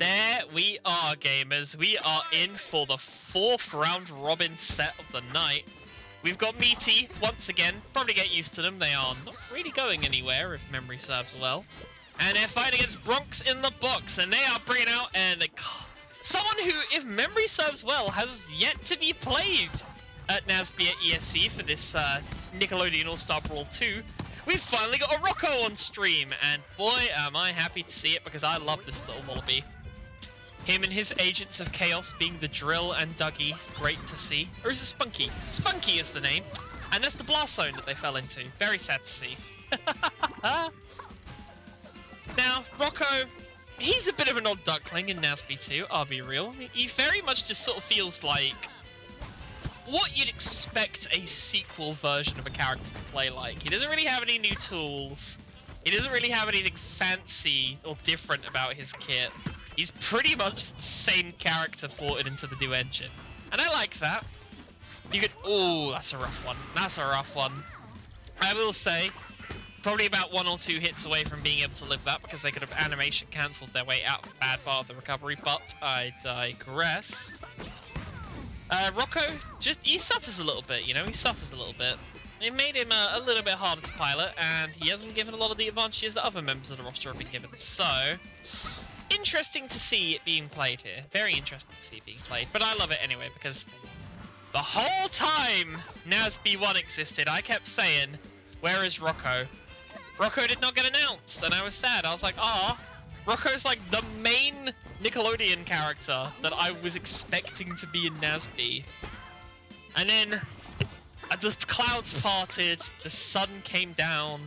There we are, gamers. We are in for the 4th round robin set of the night. We've got Miity once again. Probably get used to them. They are not really going anywhere, if memory serves well. And they're fighting against BroxInTheBox, and they are bringing out someone who, if memory serves well, has yet to be played at NASB at ESC for this Nickelodeon All-Star Brawl 2. We've finally got a Rocko on stream, and boy, am I happy to see it because I love this little wallaby. Him and his agents of chaos being the Drill and Dougie, great to see. Or is it Spunky? Spunky is the name, and that's the blast zone that they fell into. Very sad to see. Now, Rocko, he's a bit of an odd duckling in NASB 2, I'll be real. He very much just sort of feels like what you'd expect a sequel version of a character to play like. He doesn't really have any new tools. He doesn't really have anything fancy or different about his kit. He's pretty much the same character ported into the new engine. And I like that. You could... Oh, that's a rough one. That's a rough one. I will say, probably about 1 or 2 hits away from being able to live that because they could have animation cancelled their way out of the bad part of the recovery, but I digress. Rocko, he suffers a little bit, you know, he suffers a little bit. It made him a little bit harder to pilot, and he hasn't been given a lot of the advantages that other members of the roster have been given. So, interesting to see it being played here. Very interesting to see it being played. But I love it anyway, because the whole time NASB 1 existed, I kept saying, where is Rocko? Rocko did not get announced, and I was sad. I was like, Rocko's like the main Nickelodeon character that I was expecting to be in NASB. And then the clouds parted, the sun came down,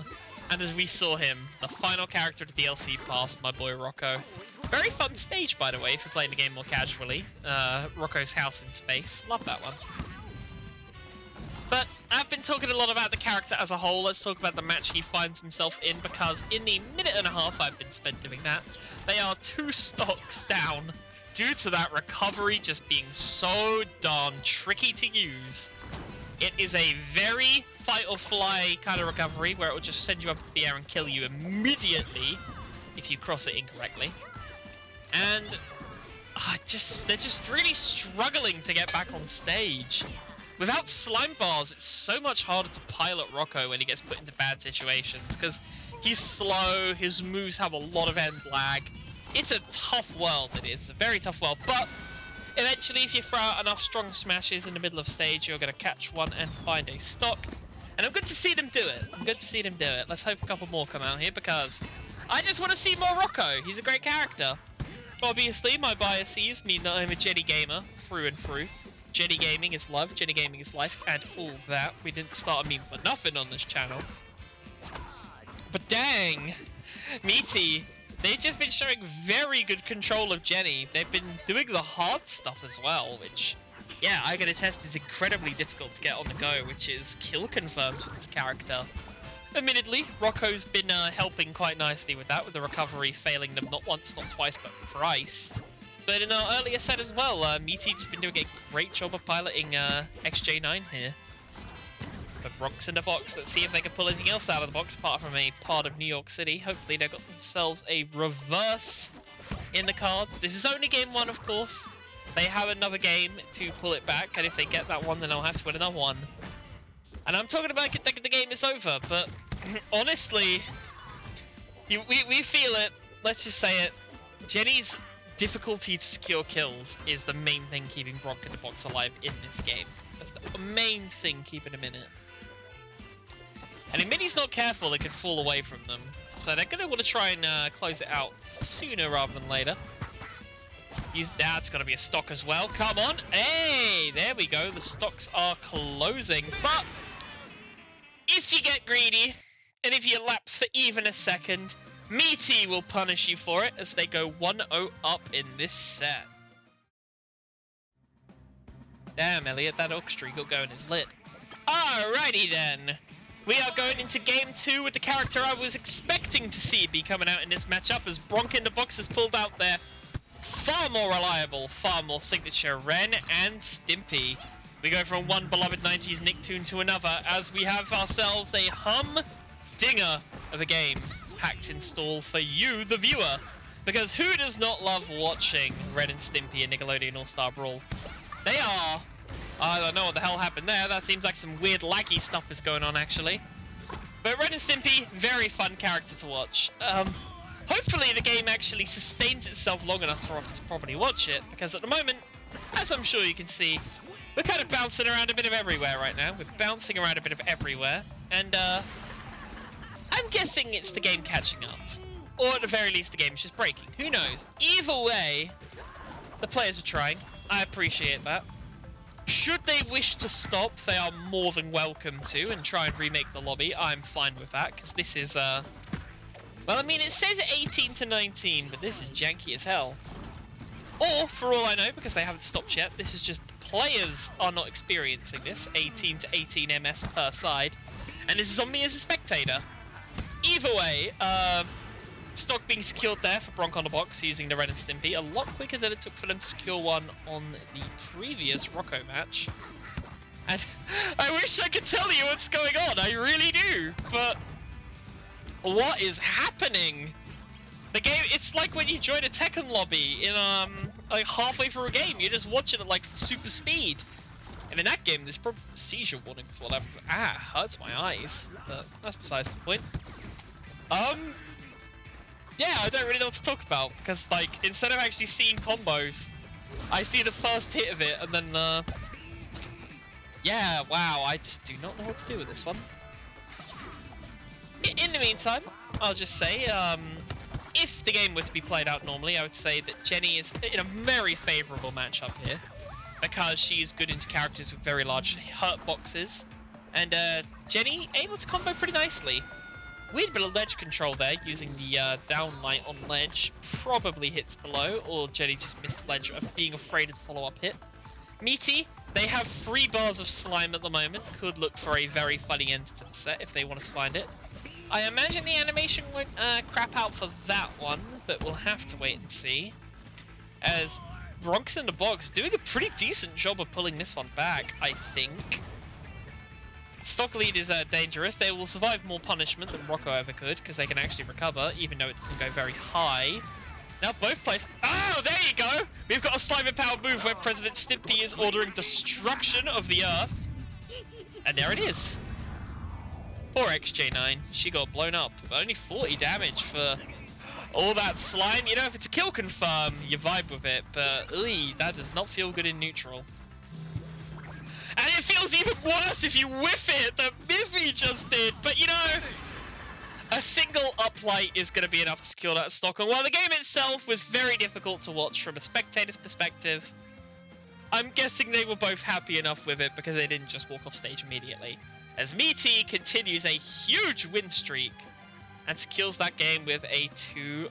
and as we saw him, the final character of the DLC passed, my boy Rocko. Very fun stage, by the way, if you're playing the game more casually. Rocko's house in space. Love that one. But I've been talking a lot about the character as a whole. Let's talk about the match he finds himself in, because in the minute and a half I've been spent doing that, they are 2 stocks down due to that recovery just being so darn tricky to use. It is a very fight or fly kind of recovery where it will just send you up into the air and kill you immediately if you cross it incorrectly. And they're just really struggling to get back on stage. Without slime bars, it's so much harder to pilot Rocko when he gets put into bad situations, because he's slow, his moves have a lot of end lag. It's a tough world, it is. It's a very tough world, but eventually if you throw out enough strong smashes in the middle of stage, you're going to catch one and find a stock. And I'm good to see them do it. I'm good to see them do it. Let's hope a couple more come out here, because I just want to see more Rocko. He's a great character. Obviously, my biases mean that I'm a Jenny gamer through and through. Jenny gaming is love, Jenny gaming is life, and all that. We didn't start a meme for nothing on this channel. But dang, Miity, they've just been showing very good control of Jenny. They've been doing the hard stuff as well, which, yeah, I can attest is incredibly difficult to get on the go, which is kill confirmed for this character. Admittedly, Rocko's been helping quite nicely with that, with the recovery failing them not once, not twice, but thrice. But in our earlier set as well, Miity just been doing a great job of piloting XJ9 here. But BroxInTheBox, let's see if they can pull anything else out of the box apart from a part of New York City. Hopefully they've got themselves a reverse in the cards. This is only game 1, of course. They have another game to pull it back, and if they get that one, then I'll have to win another one. And I'm talking about thinking the game is over, but honestly, we feel it. Let's just say it. Jenny's difficulty to secure kills is the main thing keeping BroxInTheBox alive in this game. That's the main thing keeping him in it. And if Miiti's not careful, it could fall away from them. So they're going to want to try and close it out sooner rather than later. That's going to be a stock as well. Come on. Hey, there we go. The stocks are closing. But if you get greedy, and if you lapse for even a second, Miity will punish you for it as they go 1-0 up in this set. Damn, Elliot, that Oak Street got going is lit. Alrighty then. We are going into game 2 with the character I was expecting to see be coming out in this matchup, as BroxInTheBox has pulled out their far more reliable, far more signature Ren and Stimpy. We go from one beloved 90s Nicktoon to another as we have ourselves a humdinger of a game packed in stall for you, the viewer. Because who does not love watching Ren and Stimpy and Nickelodeon All-Star Brawl? They are... I don't know what the hell happened there. That seems like some weird laggy stuff is going on, actually. But Ren and Stimpy, very fun character to watch. Hopefully the game actually sustains itself long enough for us to probably watch it. Because at the moment, as I'm sure you can see, we're kind of bouncing around a bit of everywhere right now. We're bouncing around a bit of everywhere. And, I'm guessing it's the game catching up. Or at the very least, the game is just breaking. Who knows? Either way, the players are trying. I appreciate that. Should they wish to stop, they are more than welcome to and try and remake the lobby. I'm fine with that, because this is, well, I mean, it says 18 to 19, but this is janky as hell. Or, for all I know, because they haven't stopped yet, this is just the players are not experiencing this. 18 to 18 MS per side. And this is on me as a spectator. Either way, stock being secured there for BroxInTheBox using the Ren and Stimpy. A lot quicker than it took for them to secure one on the previous Rocko match. And I wish I could tell you what's going on, I really do. But what is happening? The game, it's like when you join a TEKKEN lobby in like halfway through a game. You're just watching it like super speed. And in that game, there's probably a seizure warning before that. Hurts my eyes. But that's besides the point. Yeah, I don't really know what to talk about, because, like, instead of actually seeing combos, I see the first hit of it, and then, yeah, wow, I just do not know what to do with this one. In the meantime, I'll just say, if the game were to be played out normally, I would say that Jenny is in a very favourable matchup here, because she is good into characters with very large hurt boxes, and, Jenny able to combo pretty nicely. Weird bit of ledge control there, using the down light on ledge. Probably hits below, or Jenny just missed ledge of being afraid of the follow-up hit. Miity, they have 3 bars of slime at the moment. Could look for a very funny end to the set if they wanted to find it. I imagine the animation won't crap out for that one, but we'll have to wait and see. As BroxInTheBox doing a pretty decent job of pulling this one back, I think. Stock lead is dangerous. They will survive more punishment than Rocko ever could, because they can actually recover, even though it doesn't go very high. Now both players... Oh, there you go! We've got a slime-empowered move where President Stimpy is ordering destruction of the Earth. And there it is. Poor XJ9. She got blown up. But only 40 damage for all that slime. You know, if it's a kill confirm, you vibe with it. But, that does not feel good in neutral. And it feels even worse if you whiff it that Miffy just did. But you know, a single uplight is going to be enough to secure that stock. And while the game itself was very difficult to watch from a spectator's perspective, I'm guessing they were both happy enough with it because they didn't just walk off stage immediately. As Miity continues a huge win streak and secures that game with a 2-0.